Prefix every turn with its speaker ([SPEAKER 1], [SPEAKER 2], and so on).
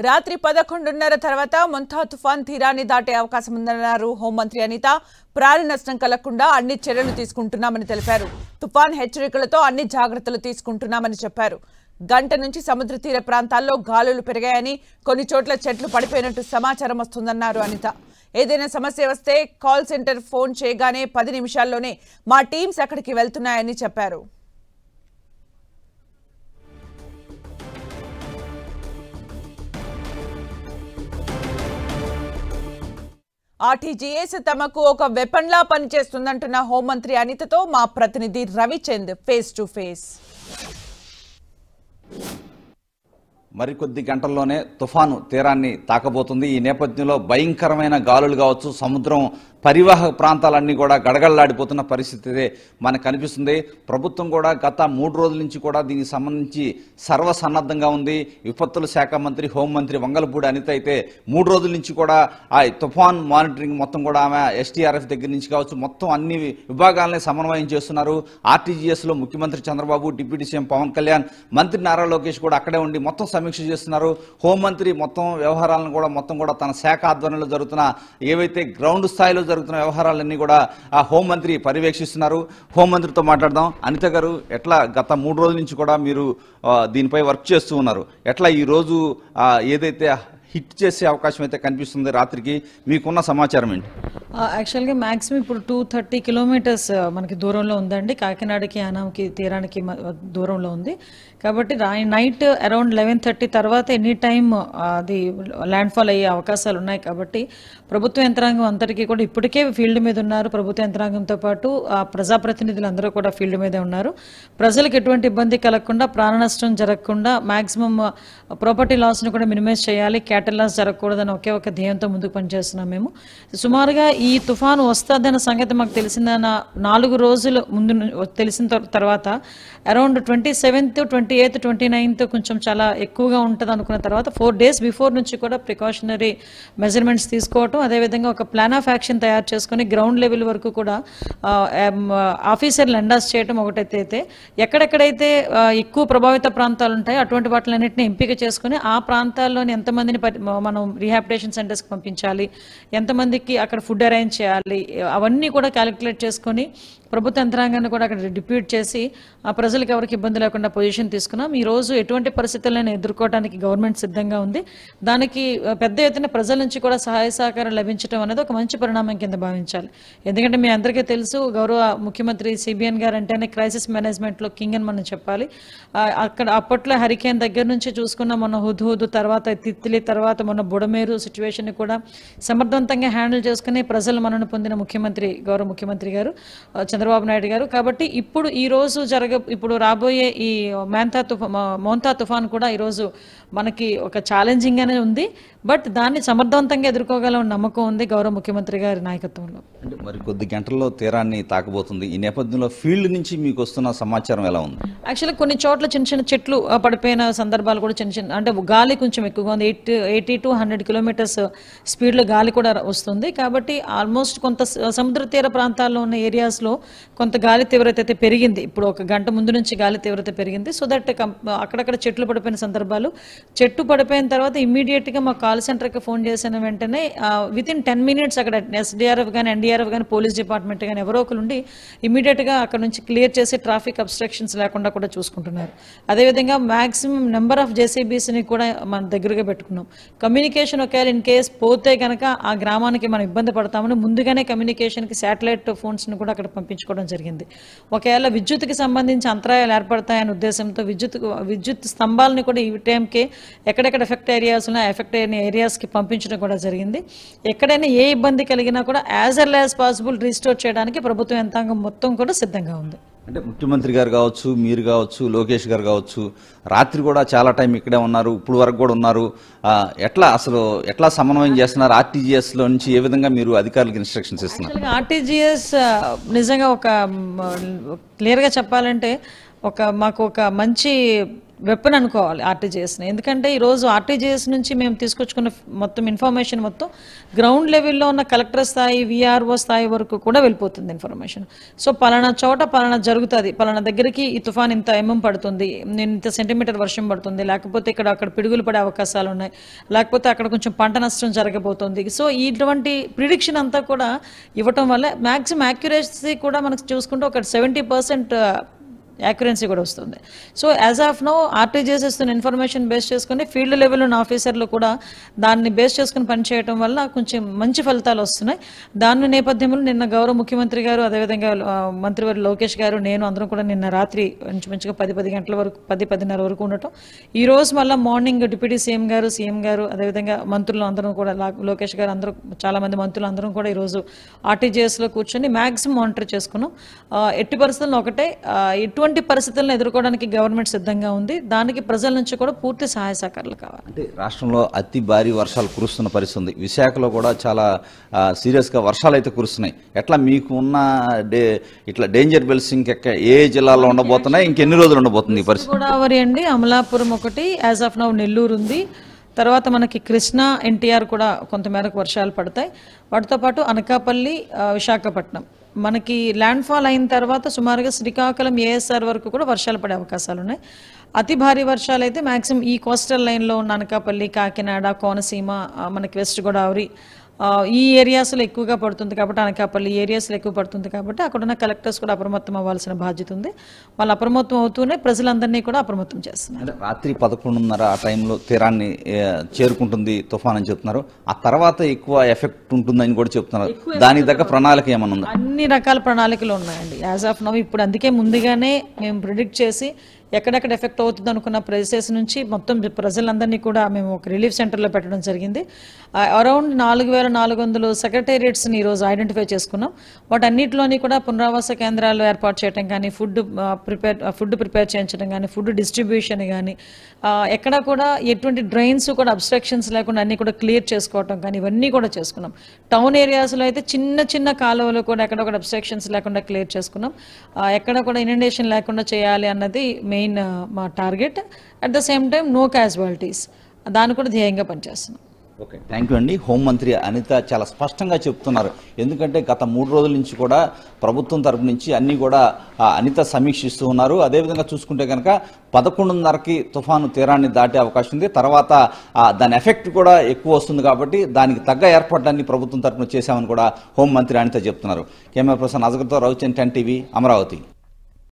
[SPEAKER 1] రాత్రి 11:30 తర్వాత మొంతా తుఫాన్ తీరాన్ని దాటే అవకాశం ఉందన్నారు హోంమంత్రి అనిత. ప్రాణ నష్టం కలగకుండా అన్ని చర్యలు తీసుకుంటున్నామని తెలిపారు. తుఫాన్ హెచ్చరికలతో అన్ని జాగ్రత్తలు తీసుకుంటున్నామని చెప్పారు. గంట నుంచి సముద్ర తీర ప్రాంతాల్లో గాలులు పెరిగాయని, కొన్ని చోట్ల చెట్లు పడిపోయినట్టు సమాచారం వస్తుందన్నారు అనిత. ఏదైనా సమస్య వస్తే కాల్ సెంటర్ ఫోన్ చేయగానే 10 నిమిషాల్లోనే మా టీమ్స్ అక్కడికి వెళ్తున్నాయని చెప్పారు. ఆర్టీజీఎస్ తమకు ఒక వెపన్ లా పనిచేస్తుందంటున్న హోంమంత్రి అనితతో మా ప్రతినిధి రవిచంద్ ఫేస్ టు ఫేస్.
[SPEAKER 2] మరికొద్ది గంటల్లోనే తుఫాను తీరాన్ని తాకబోతుంది. ఈ నేపథ్యంలో భయంకరమైన గాలులు కావచ్చు, సముద్రం పరివాహక ప్రాంతాలన్నీ కూడా గడగడలాడిపోతున్న పరిస్థితి మనకు కనిపిస్తుంది. ప్రభుత్వం కూడా గత 3 రోజుల నుంచి కూడా దీనికి సంబంధించి సర్వసన్నద్ధంగా ఉంది. విపత్తుల శాఖ మంత్రి, హోంమంత్రి వంగలపూడి అనిత అయితే 3 రోజుల నుంచి కూడా ఆ తుఫాన్ మానిటరింగ్ మొత్తం కూడా ఆమె ఎస్టీఆర్ఎఫ్ దగ్గర నుంచి కావచ్చు మొత్తం అన్ని విభాగాలని సమన్వయం చేస్తున్నారు. ఆర్టీజీఎస్లో ముఖ్యమంత్రి చంద్రబాబు, డిప్యూటీ సీఎం పవన్ కళ్యాణ్, మంత్రి నారా లోకేష్ కూడా అక్కడే ఉండి మొత్తం సమీక్ష చేస్తున్నారు. హోంమంత్రి మొత్తం వ్యవహారాలను కూడా మొత్తం కూడా తన శాఖ ఆధ్వర్యంలో జరుగుతున్న ఏవైతే గ్రౌండ్ స్థాయిలో జరుగుతున్న వ్యవహారాలన్నీ కూడా ఆ హోంమంత్రి పర్యవేక్షిస్తున్నారు. హోంమంత్రితో మాట్లాడదాం. అనిత గారు, ఎట్లా గత 3 రోజుల నుంచి కూడా మీరు దీనిపై వర్క్ చేస్తూ ఉన్నారు, ఎట్లా ఈ రోజు ఏదైతే హిట్ చేసే అవకాశం అయితే కనిపిస్తుంది రాత్రికి, మీకున్న సమాచారం ఏంటి?
[SPEAKER 3] యాక్చువల్గా మ్యాక్సిమం ఇప్పుడు 230 కిలోమీటర్స్ మనకి దూరంలో ఉందండి. కాకినాడకి, యానాంకి తీరానికి దూరంలో ఉంది. కాబట్టి నైట్ అరౌండ్ 11:30 తర్వాత ఎనీ టైం అది ల్యాండ్ ఫాల్ అయ్యే అవకాశాలు ఉన్నాయి. కాబట్టి ప్రభుత్వ యంత్రాంగం అందరికీ కూడా ఇప్పటికే ఫీల్డ్ మీద ఉన్నారు. ప్రభుత్వ యంత్రాంగంతో పాటు ప్రజాప్రతినిధులు అందరూ కూడా ఫీల్డ్ మీదే ఉన్నారు. ప్రజలకు ఎటువంటి ఇబ్బంది కలగకుండా, ప్రాణ నష్టం జరగకుండా, మ్యాక్సిమం ప్రాపర్టీ లాస్ని కూడా మినిమైజ్ చేయాలి, క్యాటల్ లాస్ జరగకూడదని ఒకే ఒక ధ్యేయంతో ముందుకు పనిచేస్తున్నాం మేము. సుమారుగా ఈ తుఫాను వస్తుందన్న సంగతి మాకు తెలిసిందన్న 4 రోజుల ముందు తెలిసిన తర్వాత అరౌండ్ 27th, 28th, 29th కొంచెం చాలా ఎక్కువగా ఉంటుంది అనుకున్న తర్వాత 4 days బిఫోర్ నుంచి కూడా ప్రికాషనరీ మెజర్మెంట్స్ తీసుకోవటం, అదేవిధంగా ఒక ప్లాన్ ఆఫ్ యాక్షన్ తయారు చేసుకుని గ్రౌండ్ లెవెల్ వరకు కూడా ఆఫీసర్లు ఎండాస్ చేయడం ఒకటైతే, ఎక్కడెక్కడైతే ఎక్కువ ప్రభావిత ప్రాంతాలు ఉంటాయో అటువంటి వాటిలన్నింటినీ ఎంపిక చేసుకుని ఆ ప్రాంతాల్లోని ఎంతమందిని మనం రీహాబిటేషన్ సెంటర్స్కి పంపించాలి, ఎంతమందికి అక్కడ ఫుడ్ అరేంజ్ చేయాలి, అవన్నీ కూడా క్యాలిక్యులేట్ చేసుకుని ప్రభుత్వ యంత్రాంగాన్ని కూడా అక్కడ డిప్యూట్ చేసి ఆ ప్రజలకు ఎవరికి ఇబ్బంది లేకుండా పొజిషన్ తీసుకున్నాం. ఈ రోజు ఎటువంటి పరిస్థితులను ఎదుర్కోవడానికి గవర్నమెంట్ సిద్ధంగా ఉంది. దానికి పెద్ద ఎత్తున ప్రజల నుంచి కూడా సహాయ సహకారం లభించడం అనేది ఒక మంచి పరిణామం కింద భావించాలి. ఎందుకంటే మీ అందరికీ తెలుసు, గౌరవ ముఖ్యమంత్రి సిబిఎన్ గారు అంటేనే క్రైసిస్ మేనేజ్మెంట్లో కింగ్ అని మనం చెప్పాలి. అక్కడ అప్పట్లో హరికేన్ దగ్గర నుంచి చూసుకున్న మొన్న హుద్హుద్, తర్వాత తిత్లీ, తర్వాత మొన్న బుడమేరు సిచ్యువేషన్ కూడా సమర్థవంతంగా హ్యాండిల్ చేసుకుని ప్రజలు మనను పొందిన ముఖ్యమంత్రి, గౌరవ ముఖ్యమంత్రి గారు చంద్రబాబు నాయుడు గారు. కాబట్టి ఇప్పుడు రాబోయే ఈ మోంతా తుఫాన్ కూడా ఈరోజు మనకి ఒక ఛాలెంజింగ్ గానే ఉంది. బట్ దాన్ని సమర్థవంతంగా ఎదుర్కోగల నమ్మకం ఉంది గౌరవ ముఖ్యమంత్రి గారి నాయకత్వంలో.
[SPEAKER 2] అంటే మరి కొద్ది గంటల్లో తీరాన్ని తాకబోతుంది. ఈ నేపథ్యంలో ఫీల్డ్ నుంచి మీకు వస్తున్న సమాచారం ఎలా ఉంది?
[SPEAKER 3] యాక్చువల్గా కొన్ని చోట్ల చిన్న చిన్న చెట్లు పడిపోయిన సందర్భాలు కూడా చిన్న చిన్న, అంటే గాలి కొంచెం ఎక్కువగా ఉంది. 80 to 100 కిలోమీటర్స్ స్పీడ్లో గాలి కూడా వస్తుంది. కాబట్టి ఆల్మోస్ట్ కొంత సముద్ర తీర ప్రాంతాల్లో ఉన్న ఏరియాస్లో కొంత గాలి తీవ్రత అయితే పెరిగింది. ఇప్పుడు ఒక గంట ముందు నుంచి గాలి తీవ్రత పెరిగింది. సో దట్ అక్కడక్కడ చెట్లు పడిపోయిన సందర్భాలు, చెట్టు పడిపోయిన తర్వాత ఇమ్మీడియట్గా మా కాల్ సెంటర్కి ఫోన్ చేసిన వెంటనే వితిన్ 10 minutes అక్కడ ఎస్డీఆర్ఎఫ్ కానీ, ఎన్డీఆర్ఎఫ్ కానీ, పోలీస్ డిపార్ట్మెంట్ కానీ ఎవరో ఒకరు ఉండి ఇమ్మీడియట్గా అక్కడ నుంచి క్లియర్ చేసి ట్రాఫిక్ అబ్స్ట్రక్షన్స్ లేకుండా కూడా చూసుకుంటున్నారు. అదేవిధంగా మ్యాక్సిమం నెంబర్ ఆఫ్ జేసీబీస్ని కూడా మన దగ్గరగా పెట్టుకున్నాం. కమ్యూనికేషన్ ఒకవేళ ఇన్ కేస్ పోతే కనుక ఆ గ్రామానికి మనం ఇబ్బంది పడతామని ముందుగానే కమ్యూనికేషన్కి శాటిలైట్ ఫోన్స్ని కూడా అక్కడ పంపించుకోవడం జరిగింది. ఒకవేళ విద్యుత్కి సంబంధించి అంతరాయాలు ఏర్పడతాయనే ఉద్దేశంతో విద్యుత్ స్తంభాలని కూడా ఈ టైంకి ఎక్కడెక్కడ ఎఫెక్ట్ ఏరియాస్ ఉన్నాయో ఎఫెక్ట్ అయిన ఏరియాస్కి పంపించడం కూడా జరిగింది. ఎక్కడైనా ఏ ఇబ్బంది కలిగినా కూడా as early as possible restore చేయడానికి ప్రభుత్వ యంత్రాంగం మొత్తం కూడా సిద్ధంగా ఉంది.
[SPEAKER 2] అంటే ముఖ్యమంత్రి గారు కావచ్చు, మీరు కావచ్చు, లోకేష్ గారు కావచ్చు, రాత్రి కూడా చాలా టైం ఇక్కడే ఉన్నారు, ఇప్పుడు వరకు కూడా ఉన్నారు. ఎట్లా సమన్వయం చేస్తున్నారు? ఆర్టీజీఎస్లో నుంచి ఏ విధంగా మీరు అధికారులకు ఇన్స్ట్రక్షన్స్ ఇస్తున్నారు?
[SPEAKER 3] ఆర్టీజీఎస్ నిజంగా ఒక క్లియర్గా చెప్పాలంటే మాకు ఒక మంచి వెపన్ అనుకోవాలి ఆర్టీజీఎస్ని. ఎందుకంటే ఈరోజు ఆర్టీజీఎస్ నుంచి మేము తీసుకొచ్చుకున్న మొత్తం ఇన్ఫర్మేషన్ మొత్తం గ్రౌండ్ లెవెల్లో ఉన్న కలెక్టర్ స్థాయి, విఆర్ఓ స్థాయి వరకు కూడా వెళ్ళిపోతుంది ఇన్ఫర్మేషన్. సో పలానా చోట పలానా జరుగుతుంది, పలానా దగ్గరికి ఈ తుఫాన్ ఇంత పడుతుంది, ఇంత సెంటీమీటర్ వర్షం పడుతుంది, లేకపోతే అక్కడ పిడుగులు పడే అవకాశాలు ఉన్నాయి, లేకపోతే అక్కడ కొంచెం పంట నష్టం జరగబోతుంది. సో ఇటువంటి ప్రిడిక్షన్ అంతా కూడా ఇవ్వటం వల్ల మ్యాక్సిమం యాక్యురసీ కూడా మనకు చూసుకుంటే ఒక 70% యాక్యురెన్సీ కూడా వస్తుంది. So as of now RTGS ఇస్తున్న ఇన్ఫర్మేషన్ బేస్ చేసుకుని ఫీల్డ్ లెవెల్లో ఉన్న ఆఫీసర్లు కూడా దాన్ని బేస్ చేసుకుని పనిచేయడం వల్ల కొంచెం మంచి ఫలితాలు వస్తున్నాయి. దాని నేపథ్యంలో నిన్న గౌరవ ముఖ్యమంత్రి గారు, అదేవిధంగా మంత్రివర్యులు లోకేష్ గారు, నేను అందరం కూడా నిన్న రాత్రి ఇంచుమించుగా 10 గంటల వరకు 10-10:30 వరకు ఉండటం, ఈ రోజు మళ్ళీ మార్నింగ్ డిప్యూటీ సీఎం గారు, అదేవిధంగా మంత్రులు అందరం కూడా, లోకేష్ గారు అందరూ, చాలా మంది మంత్రులు అందరం కూడా ఈరోజు ఆర్టీజీఎస్లో కూర్చొని మ్యాక్సిమం మానిటర్ చేసుకున్నాం. ఎట్టి పరిస్థితుల్లో ఒకటే, ఎటువంటి పరిస్థితులను ఎదుర్కోవడానికి గవర్నమెంట్ సిద్ధంగా ఉంది. దానికి ప్రజల నుంచి కూడా పూర్తి సహాయ సహకారాలు కావాలి.
[SPEAKER 2] అంటే రాష్ట్రంలో అతి భారీ వర్షాలు కురుస్తున్న పరిస్థితి ఉంది. విశాఖలో కూడా చాలా సీరియస్గా వర్షాలు అయితే కురుస్తున్నాయి. ఎట్లా మీకు ఉన్న ఇట్లా డేంజర్ బెల్స్ ఏ జిల్లాలో ఉండబోతున్నాయి, ఇంకెన్ని రోజులు ఉండబోతుంది ఈ పరిస్థితి?
[SPEAKER 3] గోదావరి అండి, అమలాపురం ఒకటి, యాజ్ ఆఫ్ నౌ నెల్లూరు ఉంది. తర్వాత మనకి కృష్ణా, ఎన్టీఆర్ కూడా కొంతమేరకు వర్షాలు పడతాయి. వాటితో పాటు అనకాపల్లి, విశాఖపట్నం మనకి ల్యాండ్ ఫాల్ అయిన తర్వాత సుమారుగా శ్రీకాకుళం, ఏఎస్ఆర్ వరకు కూడా వర్షాలు పడే అవకాశాలు ఉన్నాయి. అతి భారీ వర్షాలు అయితే మ్యాక్సిమం ఈ కోస్టల్ లైన్లో ఉన్న అనకాపల్లి, కాకినాడ, కోనసీమ, మనకి వెస్ట్ గోదావరి ఈ ఏరియాస్లో ఎక్కువగా పడుతుంది కాబట్టి, అనకాపల్లి ఏరియాస్లో ఎక్కువ పడుతుంది కాబట్టి అక్కడ ఉన్న కలెక్టర్స్ కూడా అప్రమత్తం అవ్వాల్సిన బాధ్యత ఉంది. వాళ్ళు అప్రమత్తం అవుతూనే ప్రజలందరినీ కూడా అప్రమత్తం చేస్తున్నారు.
[SPEAKER 2] రాత్రి 11:30 ఆ టైంలో తీరాన్ని చేరుకుంటుంది తుఫాన్ అని చెప్తున్నారు. ఆ తర్వాత ఎక్కువ ఎఫెక్ట్ ఉంటుందని కూడా చెప్తున్నారు. దానికి తగ్గ ప్రణాళిక ఏమన్నా ఉందా?
[SPEAKER 3] అన్ని రకాల ప్రణాళికలు ఉన్నాయండి యాజ్ ఆఫ్ నౌ. ఇప్పుడు అందుకే ముందుగానే మేము ప్రిడిక్ట్ చేసి ఎక్కడెక్కడ ఎఫెక్ట్ అవుతుంది అనుకున్న ప్లేసెస్ నుంచి మొత్తం ప్రజలందరినీ కూడా మేము ఒక రిలీఫ్ సెంటర్లో పెట్టడం జరిగింది. అరౌండ్ 4400 సెక్రటేరియట్స్ని ఈరోజు ఐడెంటిఫై చేసుకున్నాం. వాటన్నిటిలోని కూడా పునరావాస కేంద్రాలు ఏర్పాటు చేయడం కానీ, ఫుడ్ ప్రిపేర్ చేయించడం కానీ, ఫుడ్ డిస్ట్రిబ్యూషన్ కానీ, ఎక్కడ కూడా ఎటువంటి డ్రైన్స్ కూడా అబ్స్ట్రక్షన్స్ లేకుండా అన్నీ కూడా క్లియర్ చేసుకోవటం కానీ, ఇవన్నీ కూడా చేసుకున్నాం. టౌన్ ఏరియాస్లో అయితే చిన్న చిన్న కాలువలు కూడా ఎక్కడ కూడా అబ్స్ట్రక్షన్స్ లేకుండా క్లియర్ చేసుకున్నాం. ఎక్కడ కూడా ఇనండేషన్ లేకుండా చేయాలి అన్నది మెయిన్ మా target. At the same time no casualties, దాన్ని కూడా ధ్యేయంగా పనిచేస్తున్నాం.
[SPEAKER 2] ఓకే, థ్యాంక్ యూ అండి. హోంమంత్రి అనిత చాలా స్పష్టంగా చెప్తున్నారు. ఎందుకంటే గత 3 రోజుల నుంచి కూడా ప్రభుత్వం తరపు నుంచి అన్నీ కూడా అనిత సమీక్షిస్తూ ఉన్నారు. అదేవిధంగా చూసుకుంటే కనుక 11:30కి తుఫాను తీరాన్ని దాటే అవకాశం ఉంది. తర్వాత దాని ఎఫెక్ట్ కూడా ఎక్కువ వస్తుంది కాబట్టి దానికి తగ్గ ఏర్పాట్లన్నీ ప్రభుత్వం తరపున చేశామని కూడా హోంమంత్రి అనిత చెప్తున్నారు. కెమెరా పర్సన్ అజగర్తో రవిచంద్, 10 టీవీ, అమరావతి.